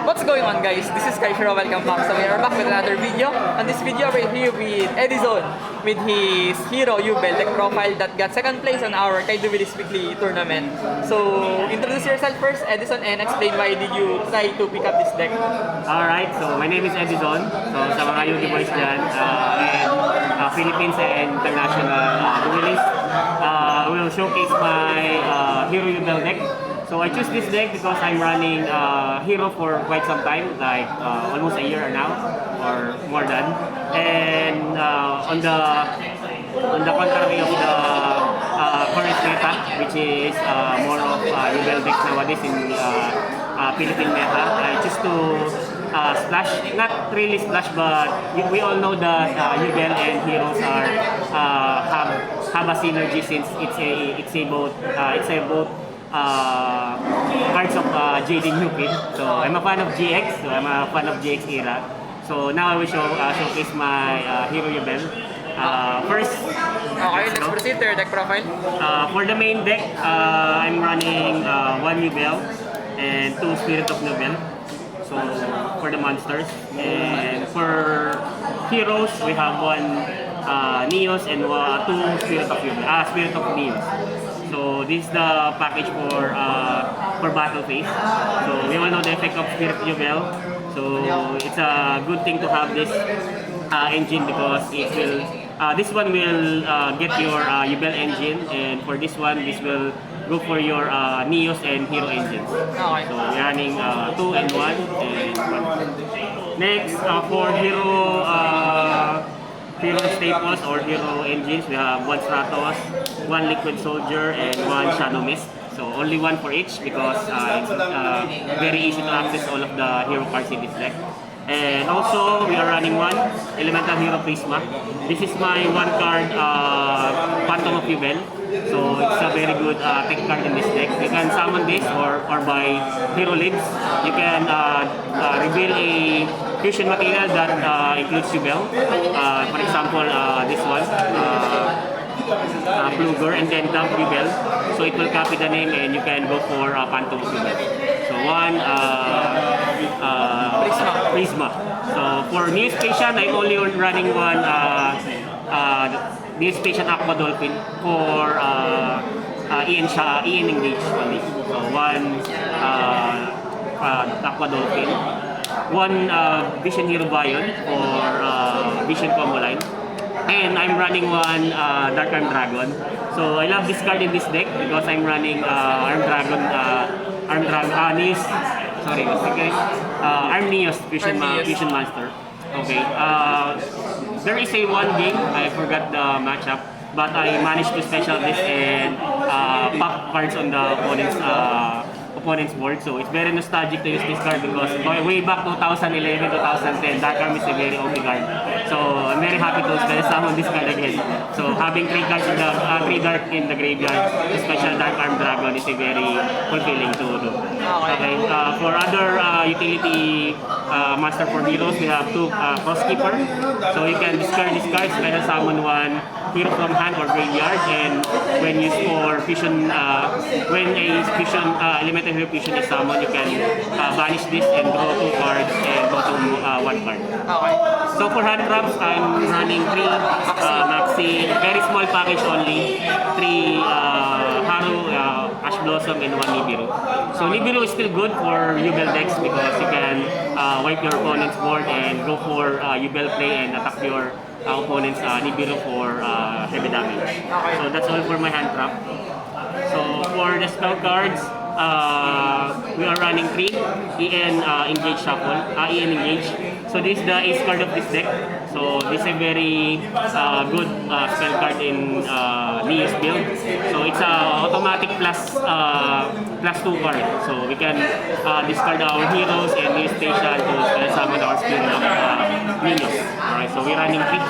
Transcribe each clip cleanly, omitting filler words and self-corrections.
What's going on, guys? This is Kai. Welcome back. So we are back with another video. On this video, we're here with Edison with his hero Yubel, deck profile that got second place on our Kai-Duelists weekly tournament. So introduce yourself first, Edison, and explain why did you try to pick up this deck. Alright, so my name is Edison. So sa mga YouTube boys dyan, and Philippines and international duelists, I will showcase my hero Yubel deck. So I choose this deck because I'm running hero for quite some time, like almost a year now or more than. And on the contrary of the current meta, which is more of Yubel decks nowadays in Philippine meta, I choose to splash, not really splash, but we all know that Yubel and heroes are have a synergy since it's a both cards of Jaden Cupid. So I'm a fan of GX, so I'm a fan of GX era. So now I will showcase my hero Yubel. First, Okay, let's proceed to your deck profile. for the main deck, I'm running one Yubel and two Spirit of Nubel. So for the monsters, and for heroes we have one Neos and two Spirit of Yubel, Spirit of Neos. So this is the package for battle phase. So we all know the effect of Spirit Yubel. So it's a good thing to have this engine because it will this one will get your Yubel engine, and for this one this will go for your Neos and Hero engines. Okay. So we're running 2 and 1 and 1. Next, for Hero staples or Hero engines, we have one Stratos, one Liquid Soldier, and one Shadow Mist. So only one for each because it's very easy to access all of the hero cards in this deck. And also, we are running one Elemental Hero Prisma. This is my one card Phantom of Yubel. So it's a very good tech card in this deck. You can summon this or by Hero Lids. You can reveal a fusion material that includes Yubel. For example, this one. Pluger, and then dump Yubel. So it will copy the name and you can go for Phantom of Yubel. So one Prisma. So for New Station, I'm only running one New Station Aqua Dolphin for Ian Engage only. So one Aqua Dolphin, one Vision Hero Bion for Vision combo line. And I'm running one Dark Arm Dragon. So I love this card in this deck because I'm running Arm Neos. Sorry, what's it guys? Arm Neos Fusion Monster. Okay. There is a one game, I forgot the matchup, but I managed to special this and pop cards on the opponent's board. So it's very nostalgic to use this card because way back 2011, 2010, Dark Arm is a very OP card. So I'm very happy to summon this card again. So having 3 cards in the 3 dark in the graveyard, the special Dark Arm Dragon is a very fulfilling to do. Okay. For other utility monster for heroes, we have 2 Crosskeeper. So you can discard this card, special summon one hero from hand or graveyard, and when you score fusion, when a fusion elemental hero fusion is summoned, you can banish this and draw 2 cards and go to 1 card. Okay. So for hand traps, I'm running 3 Maxi, very small package only, 3 Haru, Ash Blossom, and 1 Nibiru. So Nibiru is still good for Yubel decks because you can wipe your opponent's board and go for Yubel play and attack your opponent's Nibiru for heavy damage. So that's all for my hand trap. So for the spell cards, we are running 3 EN Engage Shuffle, EN Engage. So this is the ace card of this deck. So this is a very good spell card in Neos build. So it's a automatic +2 card. So we can discard our heroes and Neos Station to summon our Spirit of Neos. Alright, so we're running 3.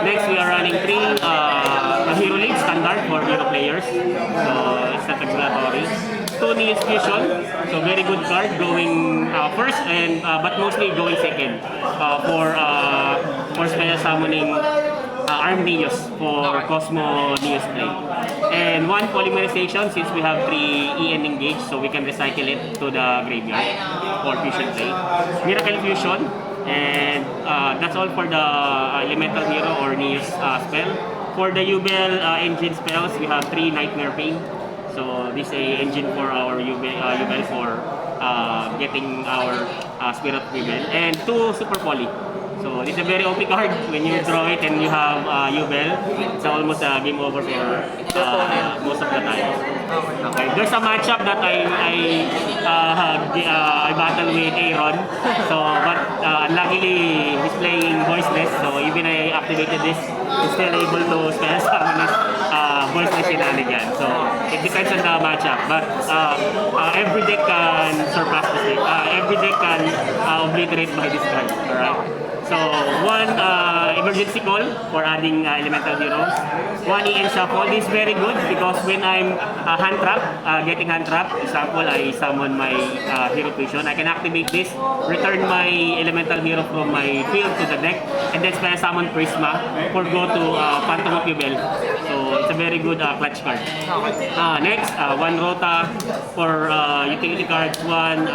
Next we are running 3 Hero League standard for hero players. So it's not explanatory. 2 Neos Fusion, so very good card going first and but mostly going second for special summoning Arm Neos for Cosmo Neos play. And 1 polymerization since we have 3 EN engaged, so we can recycle it to the graveyard for fusion play. Miracle Fusion, and that's all for the Elemental Hero or Neos spell. For the Yubel engine spells, we have 3 Nightmare Pain. So this is a engine for our Yubel for getting our Spirit Yubel, and 2 Super Poly. So it's a very OP card. When you draw it and you have Yubel, it's almost a game over for most of the time. Okay. There's a matchup that I battle with Aaron. So, but luckily he's playing voiceless. So even I activated this, he's still able to spell summon his voiceless shenanigans. So it depends on the matchup. But every deck can surpass this deck. Every deck can obliterate by this card. Alright. So, 1 emergency call for adding elemental heroes. 1 EN shuffle. This is very good because when I'm hand trap, getting hand trap, example, I summon my hero fusion. I can activate this, return my elemental hero from my field to the deck, and then spell summon Prisma for go to Phantom of Yubel. So, it's a very good clutch card. Next, 1 Rota for utility cards, 1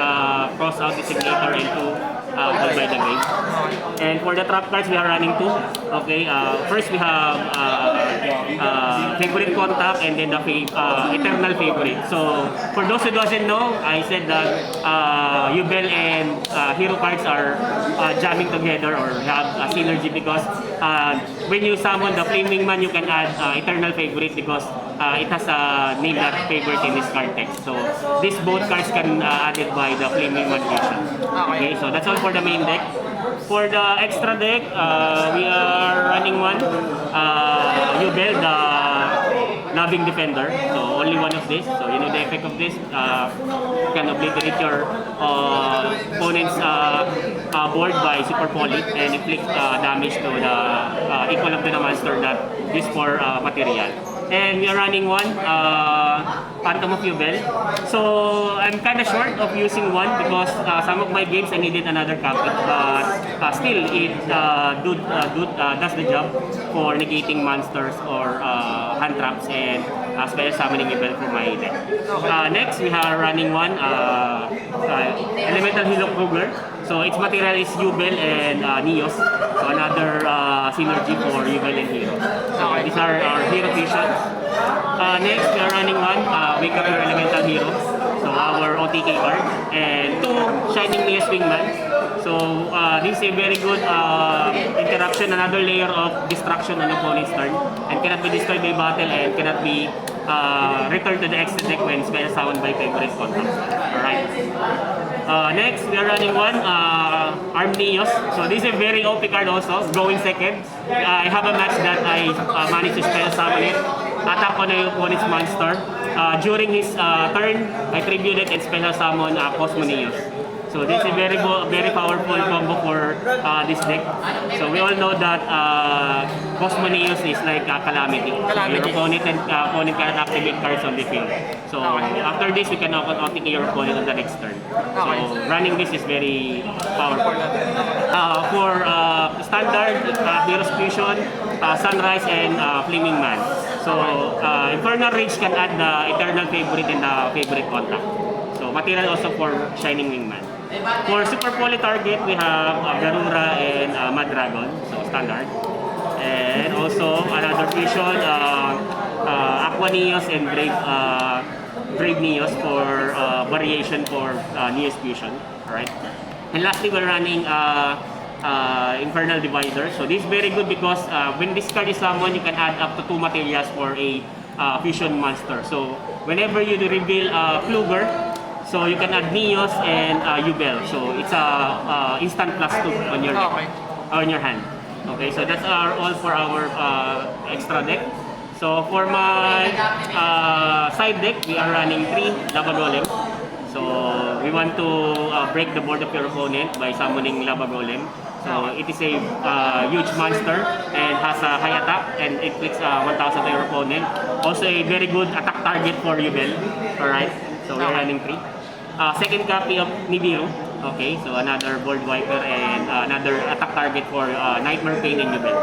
cross out designator, and 2 by the grave. And for the trap cards, we are running 2. Okay, first we have favorite contact, and then the eternal favorite. So for those who doesn't know, I said that Yubel and hero cards are jamming together or have a synergy because when you summon the Flaming Man, you can add eternal favorite because it has a name that favorite in this card text. So these both cards can added by the Flaming Man version. Okay, so that's all for the main deck. For the extra deck, we are running 1 Yubel, the Loving Defender. So only 1 of this. So you know the effect of this. You can obliterate your opponent's board by Super Poly and inflict damage to the equal of the monster that is for material. And we are running 1 Phantom of Yubel. So I'm kind of short of using 1 because some of my games I needed another copy, but still it does the job for negating monsters or hand traps and spell summoning Yubel for my deck. Next we are running 1 Elemental Hilo Kruger. So its material is Yubel and Neos. So another synergy for Yubel and Hero. So these are our hero fusions. Next, we are running 1 Wake Up Your Elemental Hero. So our OTK card. And 2 Shining Neos Wingman. So this is a very good interruption, another layer of destruction on opponent's turn. And cannot be destroyed by battle and cannot be returned to the extra deck when spell summoned by favorite contact. Alright. Next, we are running 1 Arm Neos. So this is a very OP card also, going second. I have a match that I managed to spell summon it, attack on the opponent's monster. During his turn, I tribute it and spell summon Cosmo Neos. So this is a very powerful combo for this deck. So we all know that Cosmo Neos is like a calamity. Your opponent cannot activate cards on the field. So after this, you can OTK your opponent on the next turn. So running this is very powerful. For standard, Hero's Fusion, Sunrise, and Flaming Man. So Infernal Rage can add the Eternal Favorite and the Favorite Contact. So material also for Shining Wingman. For Super Poly target, we have Garura and Mad Dragon, so standard. And also another fusion, Aqua Neos and Brave Neos for variation for Neos fusion. Alright. And lastly, we're running Infernal Divider. So this is very good because when this card is summoned, you can add up to 2 materials for a fusion monster. So whenever you reveal Fluger, so you can add Neos and Yubel. So it's a instant +2 on your deck, on your hand. Okay, so that's all for our extra deck. So for my side deck, we are running 3 Lava Golem. So we want to break the board of your opponent by summoning Lava Golem. So it is a huge monster and has a high attack and it clicks 1000 to your opponent. Also a very good attack target for Yubel. Alright, so we're running 3. Second copy of Nibiru. Okay, so another board wiper and another attack target for Nightmare Pain and Yubel.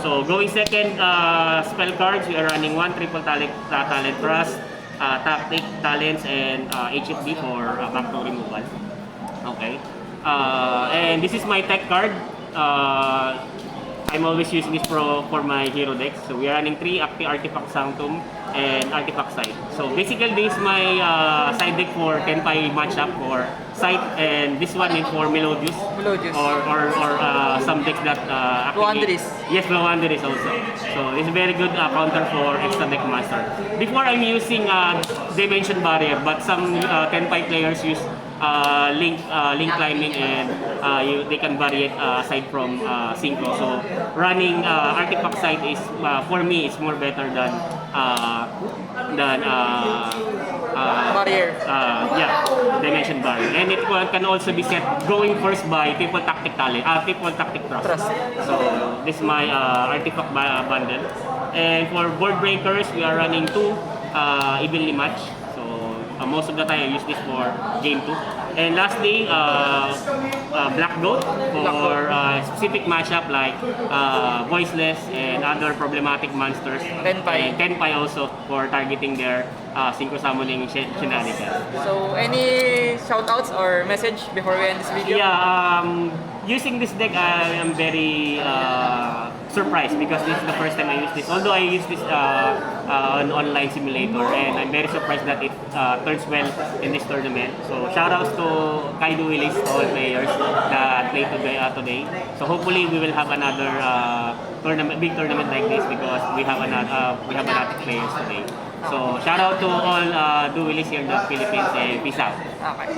So So going second spell cards, we are running 1 triple talent thrust, tactic, talents, and HFD for backthrow removal. Okay. And this is my tech card. I'm always using this for my hero decks. So we are running 3 Artifact Sanctum and Artifact Sight. So basically this is my side deck for Tenpai matchup for Sight, and this one is for Melodious. Melodious. Or some decks that Wanderers. Yes, Wanderers also. So it's a very good counter for extra deck master. Before I'm using Dimension Barrier, but some Tenpai players use link climbing, and they can vary it aside from synchro. So running Artifact Sight is for me is more better than Barrier. Dimension Barrier, and it can also be set going first by triple tactic talent, triple tactic thrust. So this is my Artifact bundle, and for board breakers we are running 2 evenly match. Most of the time I use this for game 2. And lastly, Black Goat for specific matchup like Voiceless and other problematic monsters. Tenpai. And Tenpai also for targeting their synchro summoning shenanigans. So, any shoutouts or message before we end this video? Yeah, using this deck, I am very surprised because this is the first time I use this. Although I use this on online simulator, and I'm very surprised that it turns well in this tournament. So shoutouts to Kai-Duelists, all players that played today. So hopefully we will have another big tournament like this because we have a lot of players today. So shout out to all duelists here in the Philippines, and peace out. Okay.